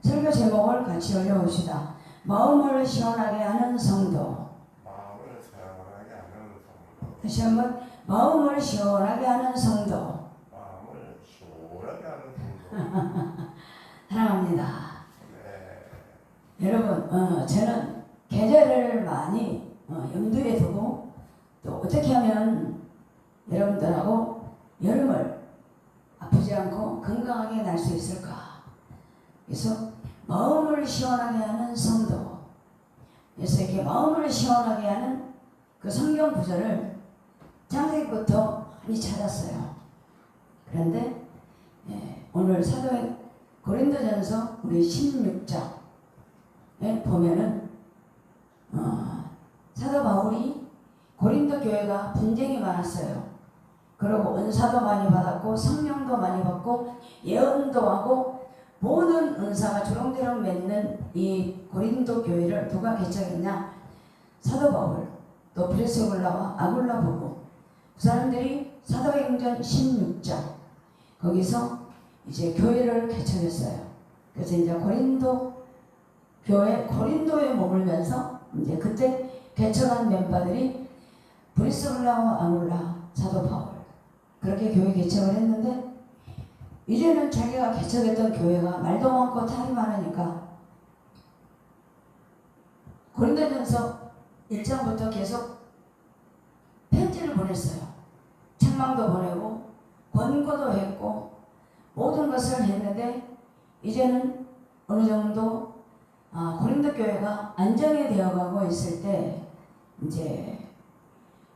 설교 제목을 같이 올려봅시다. 마음을 시원하게 하는 성도. 마음을 시원하게 하는 성도. 다시 한번 마음을 시원하게 하는 성도. 마음을 시원하게 하는 성도. 사랑합니다. 네. 여러분, 저는 계절을 많이 염두에 두고 또 어떻게 하면 여러분들하고 여름을 아프지 않고 건강하게 날 수 있을까? 그래서 마음을 시원하게 하는 성도. 그래서 이렇게 마음을 시원하게 하는 그 성경 구절을 창세기부터 많이 찾았어요. 그런데 오늘 사도 고린도전서 우리 16장에 보면은 사도 바울이 고린도 교회가 분쟁이 많았어요. 그리고 은사도 많이 받았고 성령도 많이 받고 예언도 하고 모든 은사가 주렁주렁 맺는 이 고린도 교회를 누가 개척했냐? 사도 바울, 또 브리스길라와 아굴라 부부. 그 사람들이 사도행전 16장 거기서 이제 교회를 개척했어요. 그래서 이제 고린도 교회 고린도에 머물면서 이제 그때 개척한 멤버들이 브리스길라와 아굴라, 사도 바울 그렇게 교회 개척을 했는데 이제는 자기가 개척했던 교회가 말도 많고 탈이 많으니까 고린도전서 1장부터 계속 편지를 보냈어요. 책망도 보내고 권고도 했고 모든 것을 했는데 이제는 어느 정도 고린도 교회가 안정이 되어가고 있을 때 이제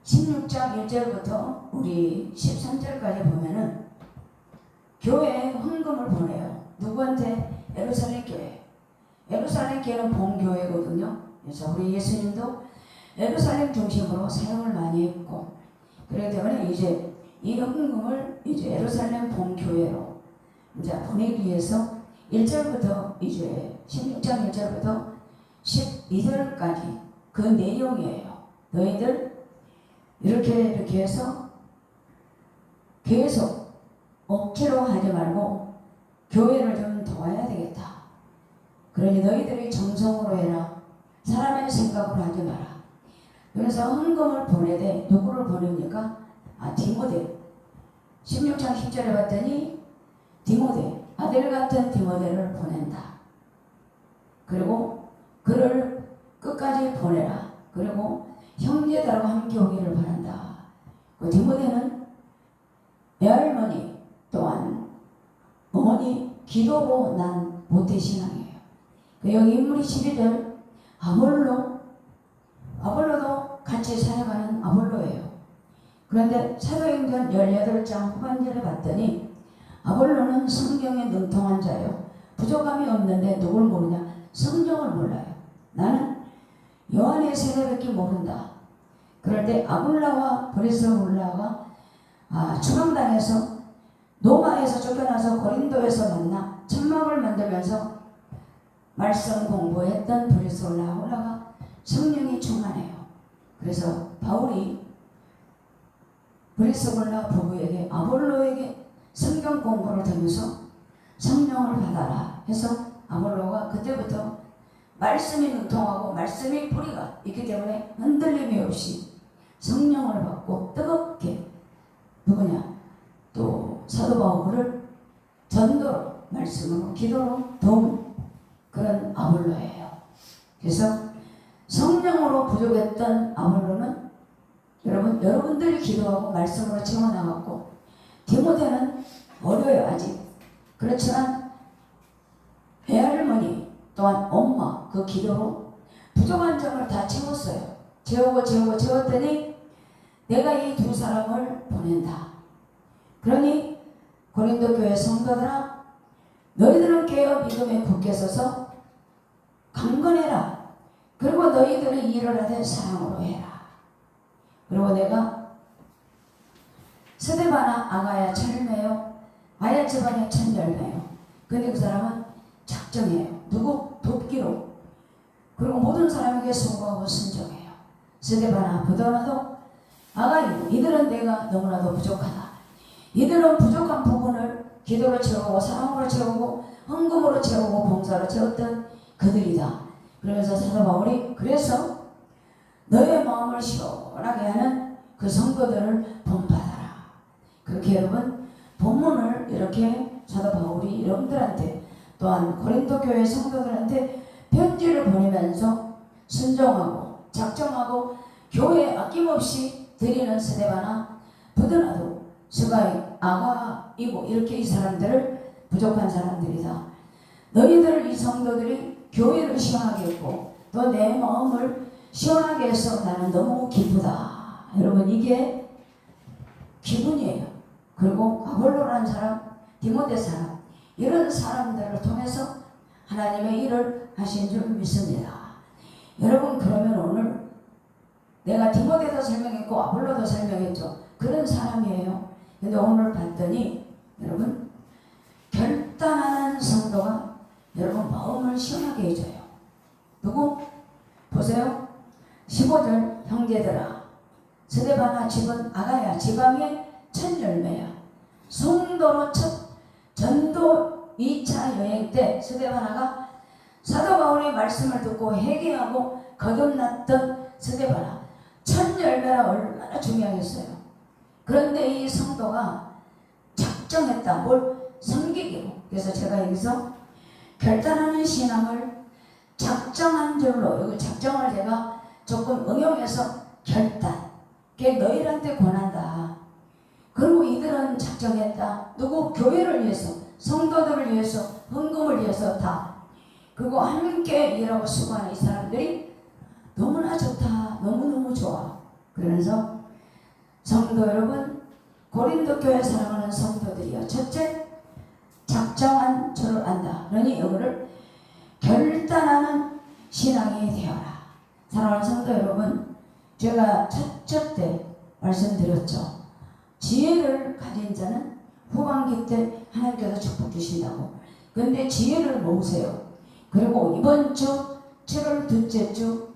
16장 1절부터 우리 13절까지 보면은 교회에 헌금을 보내요. 누구한테? 예루살렘 교회. 예루살렘 교회는 본교회거든요. 그래서 우리 예수님도 예루살렘 중심으로 사역을 많이 했고 그렇기 때문에 이제 이 헌금을 이제 예루살렘 본교회로 이제 보내기 위해서 1절부터 이제 16장 1절부터 12절까지 그 내용이에요. 너희들 이렇게 해서 계속 억지로 하지 말고 교회를 좀 도와야 되겠다. 그러니 너희들이 정성으로 해라. 사람의 생각으로 하지 마라. 그래서 헌금을 보내되 누구를 보냅니까? 디모데. 16장 10절에 봤더니 디모데, 아들 같은 디모데를 보낸다. 그리고 그를 끝까지 보내라. 그리고 형제들하고 함께 오기를 바란다. 그 디모데는 외할머니 또한 어머니 기도로 난 모태신앙이에요. 여기 인물이 12절 아볼로도 같이 사역하는 아볼로예요. 그런데 사도행전 18장 후반절에 봤더니 아볼로는 성경에 능통한 자요. 부족함이 없는데 누굴 모르냐? 성경을 몰라요. 나는 요한의 세례밖에 모른다. 그럴 때 아굴라와 브리스길라가 추방당해서 로마에서 쫓겨나서 고린도에서 만나 천막을 만들면서 말씀 공부했던 브리스길라 아굴라가 성령이 충만해요. 그래서 바울이 브리스길라 부부에게 아볼로에게 성경 공부를 통해서 성령을 받아라 해서 아볼로가 그때부터 말씀이 능통하고 말씀이 뿌리가 있기 때문에 흔들림이 없이 성령을 받고 뜨겁게 누구냐? 또 사도 바울을 전도로 말씀으로 기도로 도운 그런 아볼로예요. 그래서 성령으로 부족했던 아볼로는 여러분들이 기도하고 말씀으로 채워나갔고 디모데는 어려요 아직. 그렇지만 외할머니 또한 엄마 그 기도로 부족한 점을 다 채웠어요. 채웠더니 내가 이 두 사람을 보낸다. 그러니 고린도 교회 성도들아 너희들은 깨어 믿음에 굳게 서서 강건해라. 그리고 너희들이 일을 하되 사랑으로 해라. 그리고 내가 스데바나 아가야 철매요 아야 집안에 천열매요. 근데 그 사람은 작정해요. 누구? 돕기로. 그리고 모든 사람에게 수고하고 순종해요. 스데바나 부도나도 아가야 이들은 내가 너무나도 부족하다. 이들은 부족한 부분을 기도로 채우고 사랑으로 채우고 헌금으로 채우고 봉사로 채웠던 그들이다. 그러면서 사도 바울이 그래서 너의 마음을 시원하게 하는 그 성도들을 본받아라. 그렇게 여러분 본문을 이렇게 사도 바울이 여러분들한테 또한 고린도 교회 성도들한테 편지를 보내면서 순종하고 작정하고 교회에 아낌없이 드리는 스데바나 부드나도 스가이 아가이고 이렇게 이 사람들을 부족한 사람들이다. 너희들 이 성도들이 교회를 시원하게 했고 또 내 마음을 시원하게 해서 나는 너무 기쁘다. 여러분 이게 기분이에요. 그리고 아볼로라는 사람, 디모데 사람 이런 사람들을 통해서 하나님의 일을 하신 줄 믿습니다. 여러분 그러면 오늘 내가 디모데도 설명했고 아볼로도 설명했죠. 그런 사람이에요. 근데 오늘 봤더니 여러분 결단하는 성도가 여러분 마음을 시원하게 해줘요. 누구? 보세요. 15절 형제들아 스데바나 집은 아가야 지방의 첫 열매야. 성도로 첫 전도 2차 여행 때 스데바나가 사도 바울의 말씀을 듣고 회개하고 거듭났던 스데바나 첫 열매라 얼마나 중요하겠어요. 그런데 이 성도가 작정했다. 뭘 섬기기로. 그래서 제가 여기서 결단하는 신앙을 작정한 줄로 여기 작정을 제가 조금 응용해서 결단. 그게 너희들한테 권한다. 그리고 이들은 작정했다. 누구? 교회를 위해서, 성도들을 위해서, 헌금을 위해서 다. 그리고 함께 일하고 수고하는 이 사람들이 너무나 좋다. 너무너무 좋아. 그러면서 성도 여러분, 고린도 교회 사랑하는 성도들이요. 첫째, 작정한 줄을 안다. 그러니 이거를 결단하는 신앙이 되어라. 사랑하는 성도 여러분, 제가 첫째 때 말씀드렸죠. 지혜를 가진 자는 후반기 때 하나님께서 축복 주신다고. 그런데 지혜를 모으세요. 그리고 이번 주 7월 둘째 주,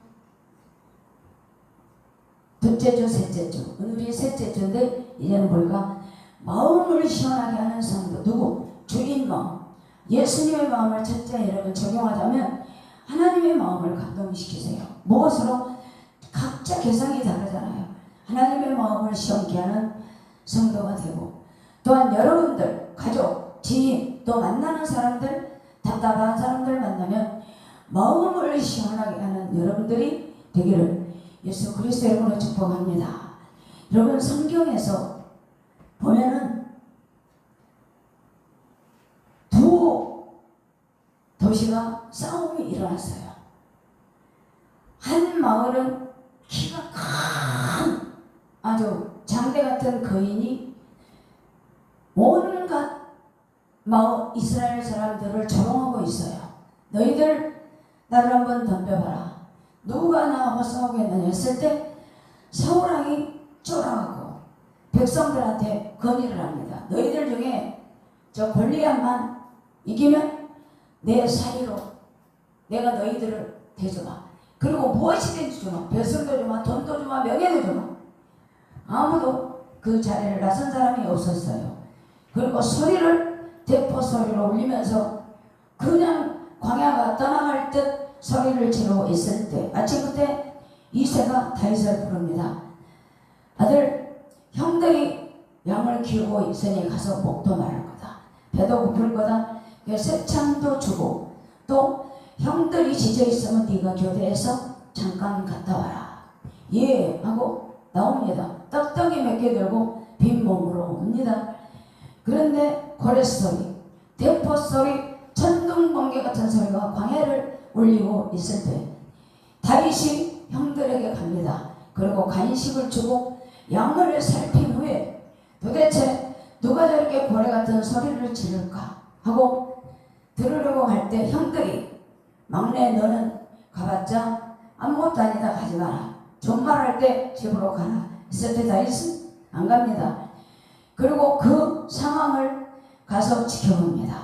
셋째 주, 오늘이 셋째 주인데 이제는 뭘까? 마음을 시원하게 하는 성도. 누구? 주인 마음. 예수님의 마음을 첫째 여러분 적용하자면 하나님의 마음을 감동시키세요. 무엇으로? 각자 개성이 다르잖아요. 하나님의 마음을 시원케 하는 성도가 되고 또한 여러분들, 가족, 지인, 또 만나는 사람들, 답답한 사람들 만나면 마음을 시원하게 하는 여러분들이 되기를 예수 그리스도의 이름으로 축복합니다. 여러분 성경에서 보면은 두 도시가 싸움이 일어났어요. 한 마을은 키가 큰 아주 장대 같은 거인이 온갖 마을 이스라엘 사람들을 조롱하고 있어요. 너희들 나를 한번 덤벼봐라. 누가 나하고 싸우겠느냐 했을 때 사울왕이 쫄아가고 백성들한테 건의를 합니다. 너희들 중에 저 골리앗만 이기면 내 사리로 내가 너희들을 대주마. 그리고 무엇이든지 주마. 벼슬도 주마, 돈도 주마, 명예도 주마. 아무도 그 자리를 나선 사람이 없었어요. 그리고 소리를 대포 소리로 울리면서 그냥 광야가 떠나갈 듯 소리를 지르고 있을 때 마침 그때 이새가 다윗을 부릅니다. 아들, 형들이 양을 키우고 있으니 가서 목도 마를 거다. 배도 고플 거다. 새참도 주고 또 형들이 지쳐 있으면 네가 교대에서 잠깐 갔다 와라. 예 하고 나옵니다. 떡덩이 몇 개 들고 빈몸으로 옵니다. 그런데 고래소리, 대포소리, 천둥번개 같은 소리가 광야를 울리고 있을 때 다윗이 형들에게 갑니다. 그리고 간식을 주고 양을 살핀 후에 도대체 누가 저렇게 고래 같은 소리를 지를까 하고 들으려고 할 때 형들이 막내 너는 가봤자 아무것도 아니다 가지 마라. 존말할 때 집으로 가라. 했을 때 다윗은 안 갑니다. 그리고 그 상황을 가서 지켜봅니다.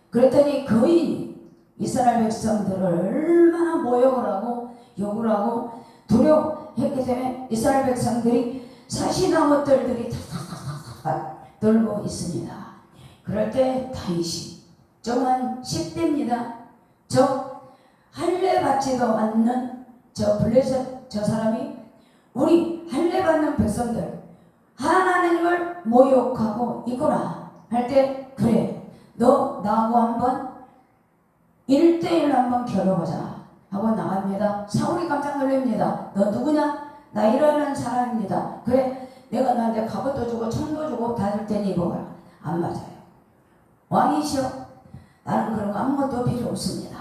그랬더니 거인이 이스라엘 백성들을 얼마나 모욕을 하고 욕을 하고 두려워했기 때문에 이스라엘 백성들이 사시나무 뜰들이 탁탁탁탁 들고 있습니다. 그럴 때 다윗이 저만 10대입니다. 저 할례 받지도 않는 저 블레셋 저 사람이 우리 할례 받는 백성들 하나님을 모욕하고 있구나 할 때 그래 너 나하고 한번 1대1 한번 겨뤄보자 하고 나갑니다. 사울이 깜짝 놀랍니다. 너 누구냐? 나 이러는 사람입니다. 그래 내가 너한테 갑옷도 주고 총도 주고 다 줄 테니 입어봐라. 안 맞아요. 왕이시여 나는 그런 거 아무것도 필요 없습니다.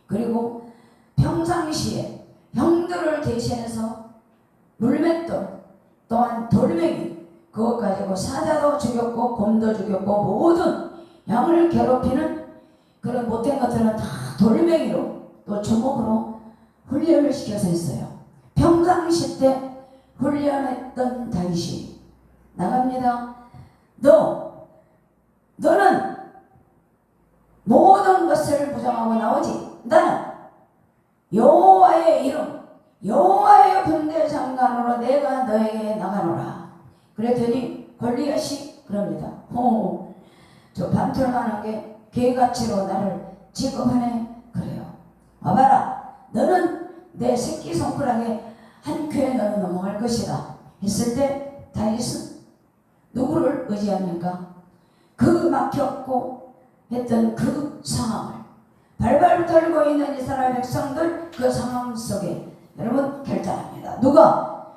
그리고 평상시에 형들을 대신해서 물맷돌 또한 돌멩이 그것 가지고 사자도 죽였고 곰도 죽였고 모든 양을 괴롭히는 그런 못된 것들은 다 돌멩이로 또 주먹으로 훈련을 시켜서 했어요. 평상시 때 훈련했던 다윗이 나갑니다. 너는 모든 것을 부정하고 나오지. 나는 여호와의 이름 여호와의 군대 장관으로 내가 너에게 나가노라. 그랬더니 골리앗이 그럽니다. 저 반털만하게 개같이로 나를 취급하네. 그래요. 와봐라. 너는 내 새끼손가락에 한 큐에 너는 넘어갈 것이다 했을 때 다윗은 누구를 의지합니까? 그 막혔고 했던 그 상황을 발발 떨고 있는 이스라엘 백성들 그 상황 속에 여러분 결단합니다. 누가?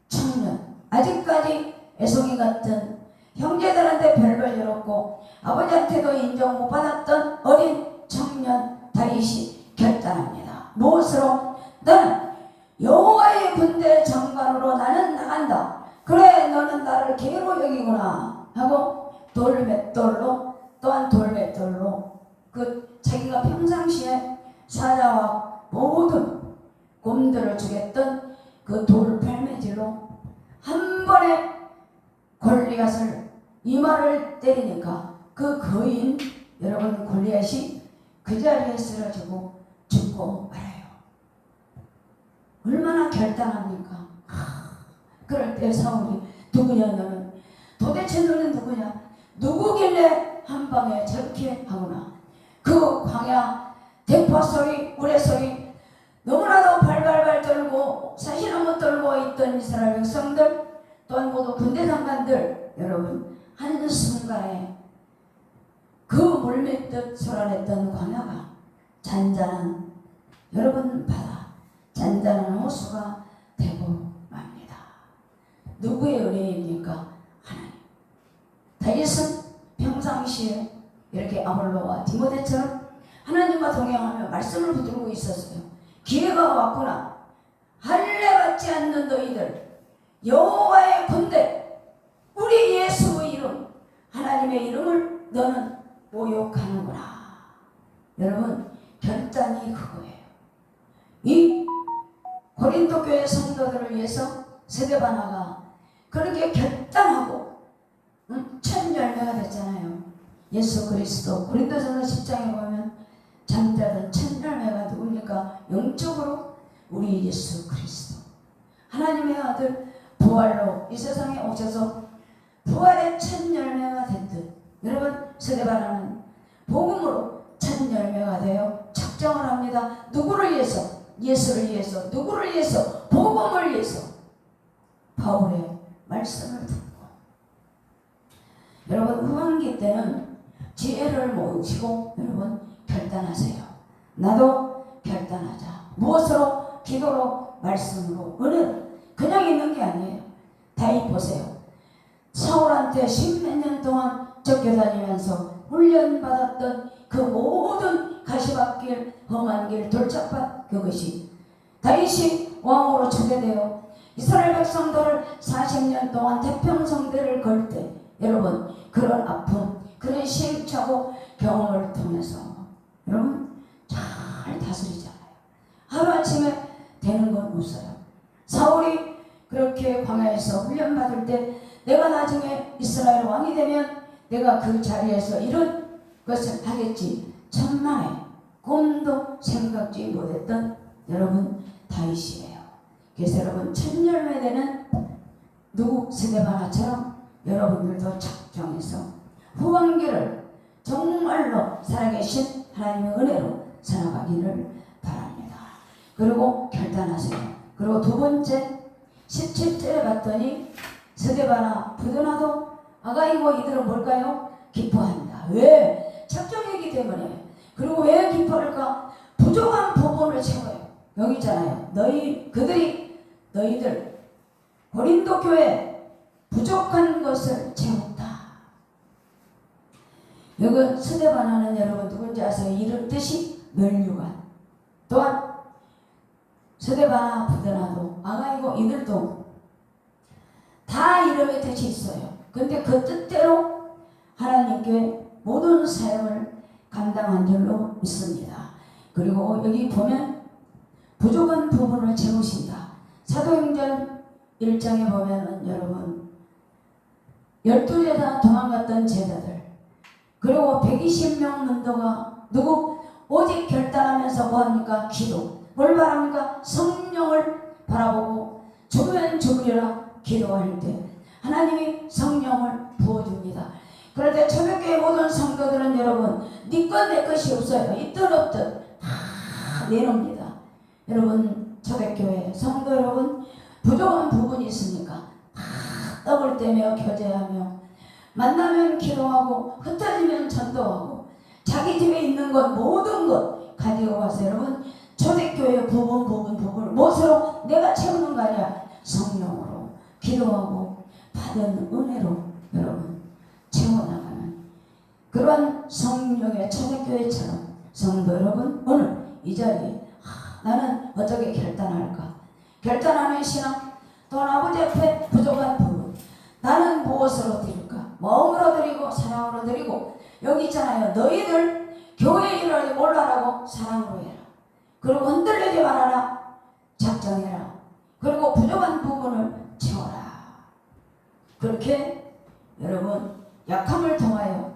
청년 아직까지 애송이 같은 형제들한테 별별 열었고 아버지한테도 인정 못 받았던 어린 청년 다윗이 결단합니다. 무엇으로? 나는 여호와의 군대 장관으로 나는 나간다. 그래 너는 나를 개로 여기구나 하고 돌맷돌로 또한 돌맷돌로 그 자기가 평상시에 사자와 모든 곰들을 죽였던 그 돌팔매질로 한 번에 골리앗을 이마를 때리니까 그 거인 여러분 골리앗이 그 자리에 쓰러지고 죽고 말아요. 얼마나 결단합니까? 그럴 때 사울이 누구냐 너는 도대체 너는 누구냐 누구길래 한 방에 저렇게 하구나. 그 광야 대파 소리 우레 소리 너무나도 발발발 떨고 사실은 못 떨고 있던 이스라엘 백성들 또한 모두 군대 장관들 여러분 한순간에 그 물밀듯 솟아냈던 광야가 잔잔한 여러분 바다 잔잔한 호수가 되고 맙니다. 누구의 은혜입니까? 하나님. 다윗은 평상시에 이렇게 아볼로와 디모데처럼 하나님과 동행하며 말씀을 붙들고 있었어요. 기회가 왔구나. 할례 받지 않는 너희들 여호와의 군대 우리 예수의 이름 하나님의 이름을 너는 모욕하는구나. 여러분 결단이 그거예요. 이 고린도 교회 성도들을 위해서 스데바나가 그렇게 결단하고 첫 열매가 됐잖아요. 예수 그리스도 고린도전서 10장에 보면 잠자던 첫 열매가 누굽니까? 영적으로 우리 예수 그리스도 하나님의 아들 부활로 이 세상에 오셔서 부활의 첫 열매가 된 듯 여러분 스데바나는 복음으로 첫 열매가 되어 작정을 합니다. 누구를 위해서? 예수를 위해서. 누구를 위해서? 복음을 위해서. 바울의 말씀을 듣고 여러분 후반기 때는 지혜를 모으시고 여러분 결단하세요. 나도 결단하자. 무엇으로? 기도로, 말씀으로, 은혜로. 그냥 있는 게 아니에요. 다윗 보세요. 사울한테 10몇 년 동안 쫓겨다니면서 훈련받았던 그 모든 가시밭길, 험한 길, 돌짝밭 그것이 다윗이 왕으로 초대되어 이스라엘 백성들을 40년 동안 태평성대를 걸 때 여러분 그런 아픔, 그런 시행착오 경험을 통해서 여러분 잘 다스리잖아요. 하루아침에 되는 건 없어요. 사울이 그렇게 광야에서 훈련받을 때 내가 나중에 이스라엘 왕이 되면 내가 그 자리에서 이런 것을 하겠지. 천만에 꿈도 생각지 못했던 여러분 다윗이에요. 그래서 여러분 첫 열매 되는 누구 스데바나처럼 여러분들도 작정해서 후반기를 정말로 살아계신 하나님의 은혜로 살아가기를 바랍니다. 그리고 결단하세요. 그리고 두 번째 17절에 봤더니 스데바나 부드나도 아가이고 이들은 뭘까요? 기뻐한다. 왜? 작정이기 때문에. 그리고 왜 기뻐할까? 부족한 부분을 채워요. 여기 있잖아요. 너희들 고린도 교회 부족한 것을 채웠다. 여기 스데바나는 여러분 누군지 아세요? 이름 뜻이 멸류관. 또한 스데바나 부드나도 아가이고 이들도 다 이름의 뜻이 있어요. 근데 그 뜻대로 하나님께 모든 사역을 감당한 줄로 믿습니다. 그리고 여기 보면 부족한 부분을 채우신다. 사도행전 1장에 보면은 여러분 12제자 도망갔던 제자들 그리고 120명 문도가 누구? 오직 결단하면서 뭐합니까? 기도. 뭘 바랍니까? 성령을 바라보고 죽으면 죽으리라 기도할 때 하나님이 성령을 부어줍니다. 그럴 때 초대교회 모든 성도들은 여러분 네 것 내 것이 없어요. 있든 없든 다 내놓습니다. 여러분 초대교회 성도 여러분 부족한 부분이 있으니까 다 떡을 떼며 교제하며 만나면 기도하고 흩어지면 전도하고 자기 집에 있는 것 모든 것 가지고 가서 여러분 초대교회 부분을 무엇으로 내가 채우는 거 아니야. 성령으로 기도하고 받은 은혜로 여러분 채워나가는 그러한 성령의 초대교회처럼 성도 여러분 오늘 이 자리에 나는 어떻게 결단할까? 결단하는 신앙 또한 아버지 앞에 부족한 부분 나는 무엇으로 드릴까? 마음으로 드리고 사랑으로 드리고 여기 있잖아요. 너희들 교회 일을 하지 몰라라고 사랑으로 해라. 그리고 흔들리지 말아라. 작정해라. 그리고 부족한 부분을 채워라. 그렇게 여러분 약함을 통하여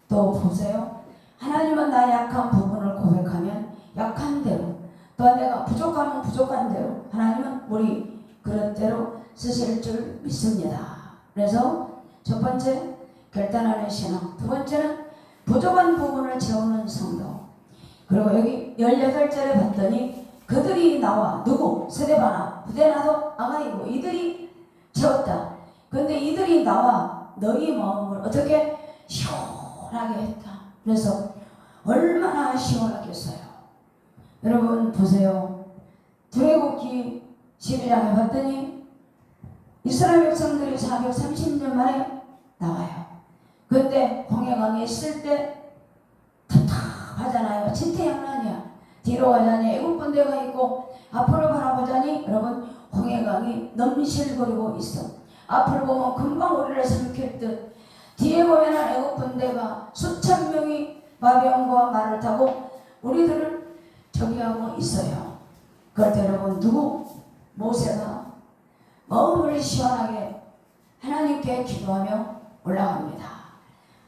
또 보세요. 하나님은 나의 약한 부분을 고백하면 약한 대로 또한 내가 부족하면 부족한 대로 하나님은 우리 그런 대로 쓰실 줄 믿습니다. 그래서 첫 번째 결단하는 신앙, 두 번째는 부족한 부분을 채우는 성도. 그리고 여기 18절에 봤더니 그들이 나와 누구? 스데바나 부데나도 아가이고 이들이 채웠다. 근데 이들이 나와 너희 마음을 어떻게 시원하게 했다. 그래서 얼마나 시원하겠어요. 여러분 보세요. 출애굽기 12장에 봤더니 이스라엘 백성들이 430년 만에 나와요. 그때 홍해강에 있을 때 답답하잖아요. 진퇴양난이야. 뒤로 가자니 애국 군대가 있고 앞으로 바라보자니 여러분 홍해강이 넘실거리고 있어. 앞을 보면 금방 우리를 삼킬 듯 뒤에 보면 애국 군대가 수천 명이 마병과 말을 타고 우리들을 저기하고 있어요. 그럴 때 여러분 누구? 모세가 마음을 시원하게 하나님께 기도하며 올라갑니다.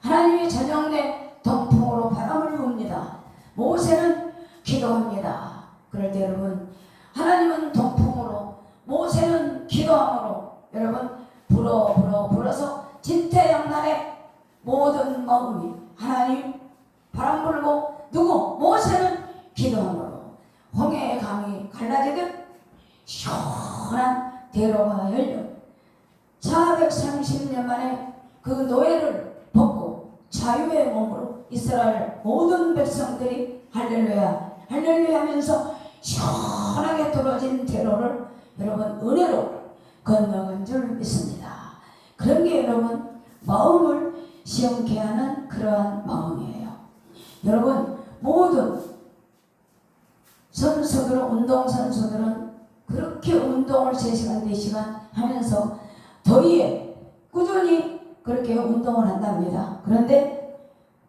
하나님이 저녁내 동풍으로 바람을 붑니다. 모세는 기도합니다. 그럴 때 여러분 하나님은 동풍으로 모세는 기도함으로 여러분 불어서 진퇴양난의 모든 마음이 하나님 바람 불고 누구? 모세는 기도함으로 홍해의 강이 갈라지듯 시원한 대로가 열려 430년 만에 그 노예를 벗고 자유의 몸으로 이스라엘 모든 백성들이 할렐루야 할렐루야 하면서 시원하게 뚫어진 대로를 여러분 은혜로 건너간 줄 믿습니다. 그런 게 여러분 마음을 시원케 하는 그러한 마음이에요. 여러분 모든 선수들은 운동선수들은 그렇게 운동을 3시간 4시간 하면서 더위에 꾸준히 그렇게 운동을 한답니다. 그런데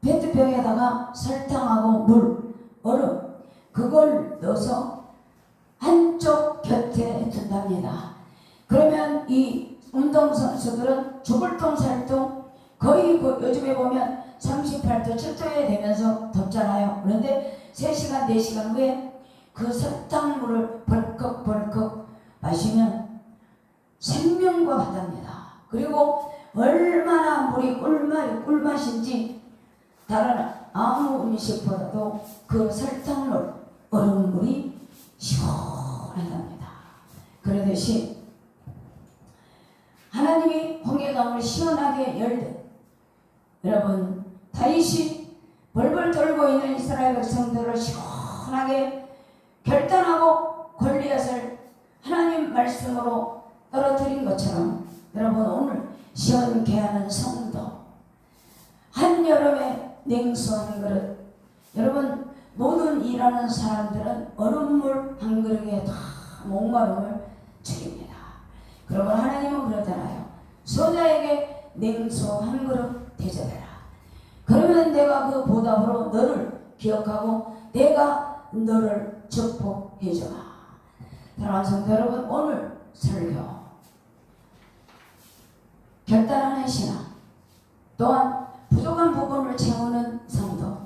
페트병에다가 설탕하고 물, 얼음 그걸 넣어서 한쪽 곁에 둔답니다. 그러면 이 운동선수들은 죽을 똥 살 똥 거의 요즘에 보면 38도 7도에 되면서 덥잖아요. 그런데 3시간 4시간 후에 그 설탕물을 벌컥벌컥 마시면 생명과 같답니다. 그리고 얼마나 물이 꿀맛인지 다른 아무 음식보다도 그 설탕물, 얼음물이 시원하답니다. 그러듯이 하나님이 홍해강을 시원하게 열듯 여러분 다윗이 벌벌 떨고 있는 이스라엘 백성들을 시원하게 결단하고 골리앗을 하나님 말씀으로 떨어뜨린 것처럼 여러분 오늘 시원케 하는 성도, 한여름에 냉수 한 그릇, 여러분 모든 일하는 사람들은 얼음물 한 그릇에 다 목마름을 죽입니다. 그러고 하나님은 그러잖아요. 소자에게 냉수 한 그릇 대접해라. 그러면 내가 그 보답으로 너를 기억하고 내가 너를 축복해주마. 사랑하는 성도 여러분, 오늘 설교 결단하는 신앙, 또한 부족한 부분을 채우는 성도,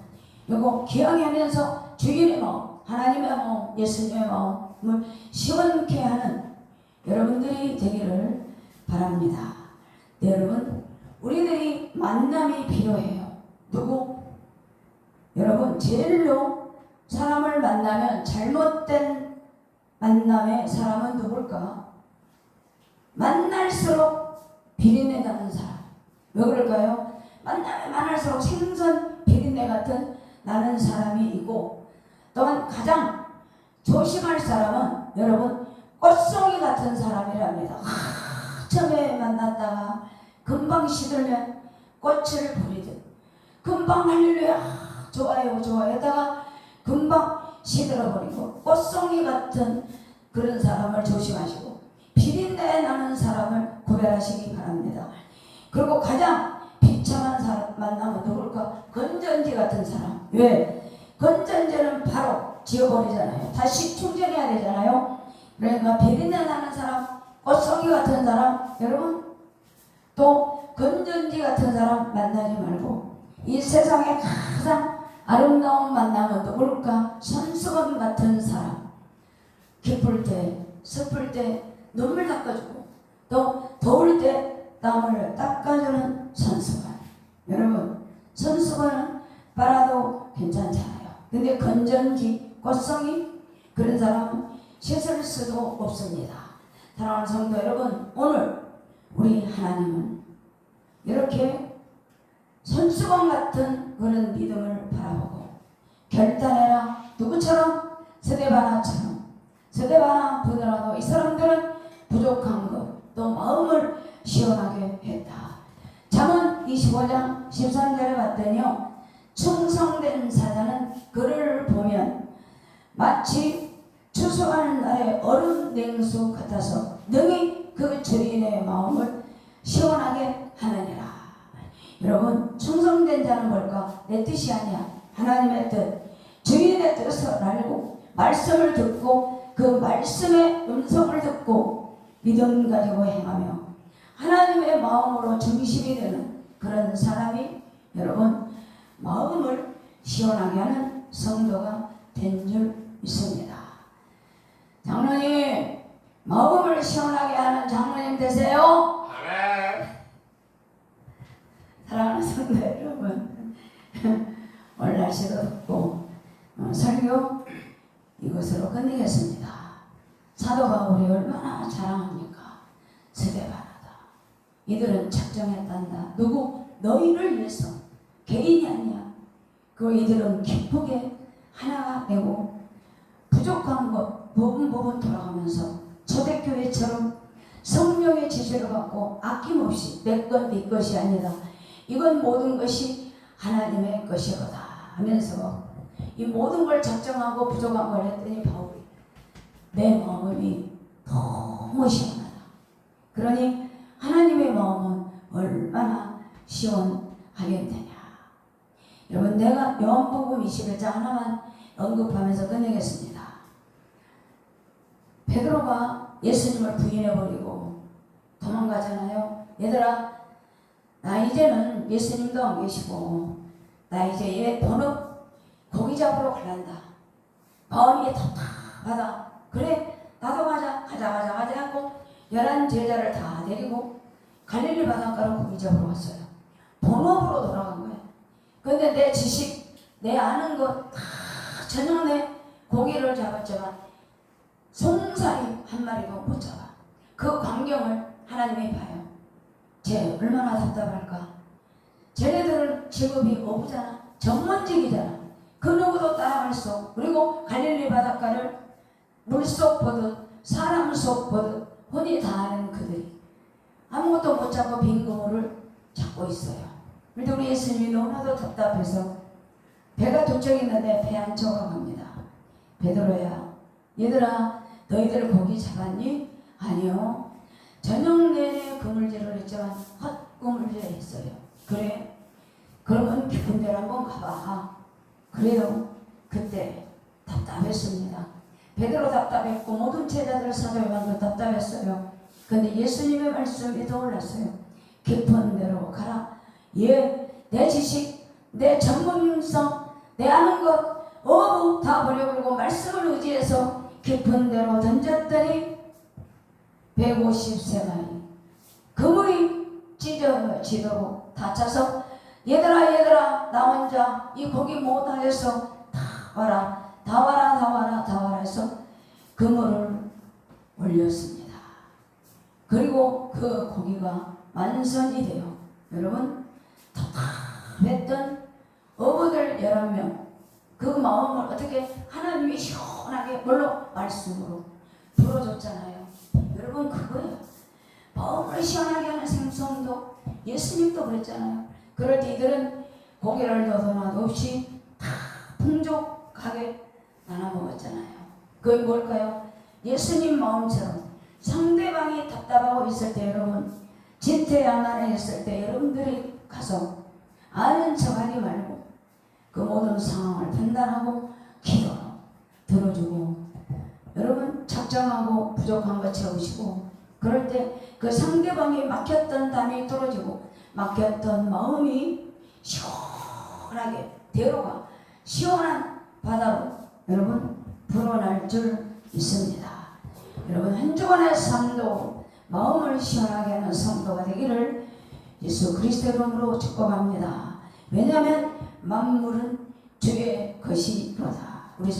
이거 기억하면서 주인의 마음, 하나님의 마음, 예수님의 마음을 시원케 하는 여러분들이 되기를 바랍니다. 네, 여러분, 우리들이 만남이 필요해요. 누구? 여러분, 제일로 사람을 만나면 잘못된 만남의 사람은 누굴까? 만날수록 비린내 나는 사람. 왜 그럴까요? 만나면 만날수록 생선 비린내 같은 나는 사람이 있고, 또한 가장 조심할 사람은 여러분 꽃송이 같은 사람이랍니다. 처음에 만났다가 금방 시들면 꽃을 부리듯, 금방 할렐루야 좋아요 좋아요 했다가 금방 시들어버리고, 꽃송이 같은 그런 사람을 조심하시고 비린내 나는 사람을 구별하시기 바랍니다. 그리고 가장 비참한 사람 만나면 누굴까? 건전지 같은 사람. 왜? 건전지는 바로 지워버리잖아요. 다시 충전해야 되잖아요. 그러니까 비린내 나는 사람, 꽃송이 같은 사람, 여러분 또 건전지 같은 사람 만나지 말고, 이 세상에 가장 아름다운 만남은 누굴까? 손수건 같은 사람. 기쁠 때, 슬플 때 눈물 닦아주고, 또 더울 때 땀을 닦아주는 손수건. 여러분, 손수건은 빨아도 괜찮잖아요. 근데 건전지, 꽃송이 그런 사람은 씻을 수도 없습니다. 사랑하는 성도 여러분, 오늘 우리 하나님은 이렇게 손수건 같은 그런 믿음을 바라보고 결단해라. 누구처럼? 스데바나처럼. 스데바나 보더라도 이 사람들은 부족한 것, 또 마음을 시원하게 했다. 잠언 25장 13절에 봤더니요, 충성된 사자는 그를 보면 마치 추수하는 날의 얼음 냉수 같아서 능히 그 주인의 마음을 시원하게 하느니라. 여러분, 충성된 자는 뭘까? 내 뜻이 아니야. 하나님의 뜻, 주인의 뜻을 알고 말씀을 듣고 그 말씀의 음성을 듣고 믿음 가지고 행하며 하나님의 마음으로 중심이 되는 그런 사람이 여러분 마음을 시원하게 하는 성도가 된 줄 믿습니다. 장로님, 마음을 시원하게 하는 장로님 되세요. 아멘. 사랑하는 성도 여러분, 오늘 날씨도 덥고 설교 이것으로 끝내겠습니다. 사도 바울이 얼마나 자랑합니까? 스데바나다. 이들은 작정했단다. 누구? 너희를 위해서. 개인이 아니야. 그 이들은 기쁘게 하나가 되고 부족한 것 부분 돌아가면서 초대교회처럼 성령의 지시를 받고 아낌없이 내 것 네 것이 아니다. 이건 모든 것이 하나님의 것이로다 하면서 이 모든 걸 작정하고 부족한 걸 했더니 바울이 내 마음이 너무 시원하다. 그러니 하나님의 마음은 얼마나 시원하겠느냐. 여러분, 내가 요한복음 21장 하나만 언급하면서 끝내겠습니다. 베드로가 예수님을 부인해버리고 도망가잖아요. 얘들아, 나 이제는 예수님도 안 계시고 나 이제 얘 본업 고기 잡으러 갈란다. 마음이 답답하다. 그래, 나도 가자 하고 11 제자를 다 데리고 갈릴리 바닷가로 고기 잡으러 왔어요. 본업으로 돌아간 거예요. 근데 내 지식, 내 아는 것 다 저녁 내 고기를 잡았지만 송사리 한 마리도 못 잡아. 그 광경을 하나님이 봐요. 쟤 얼마나 답답할까. 쟤네들은 직업이 어부잖아. 전문직이잖아. 그 누구도 따라갈 수 없고, 그리고 갈릴리 바닷가를 물속 보듯 사람 속 보듯 혼이 다하는 그들이 아무것도 못 잡고 빈 그물을 잡고 있어요. 그런데 우리 예수님이 너무나도 답답해서 배가 두 쪽 있는데 배 안쪽으로 갑니다. 베드로야, 얘들아 너희들 고기 잡았니? 아니요. 저녁 내내 그물질을 했지만 헛그물질 했어요. 그래? 그러면 깊은 데로 한번 가봐. 그래요. 그때 답답했습니다. 베드로 답답했고 모든 제자들 사도 요한도 답답했어요. 근데 예수님의 말씀이 떠올랐어요. 깊은 데로 가라. 예, 내 지식, 내 전문성, 내 아는 것 어부 다 버려버리고 말씀을 의지해서 깊은 데로 던졌더니 150세마리 그물이 찢어지도록 다쳐서 얘들아 나 혼자 이 고기 못하겠어. 다 와라 해서 그물을 올렸습니다. 그리고 그 고기가 완성이 돼요. 여러분 답답했던 어부들 11명 그 마음을 어떻게 하나님이 시원하게 물론 말씀으로 풀어줬잖아요. 여러분 그거예요. 마음을 시원하게 하는 생성도 예수님도 그랬잖아요. 그럴 때 이들은 고기를 넣어도 놔도 없이 다 풍족하게 나눠 먹었잖아요. 그게 뭘까요? 예수님 마음처럼 상대방이 답답하고 있을 때 여러분 진퇴양난에 있을 때 여러분들이 가서 아는 척하지 말고 그 모든 상황을 판단하고 기도로 들어주고 여러분 작정하고 부족한 거 채우시고 그럴 때 그 상대방이 막혔던 담이 뚫어지고 막혔던 마음이 시원하게 대로가 시원한 바다로 여러분 불어날 줄 믿습니다. 여러분 한 주간의 삶도 마음을 시원하게 하는 성도가 되기를 예수 그리스도의 이름으로 축복합니다. 왜냐하면 만물은 주의 것이로다. 우리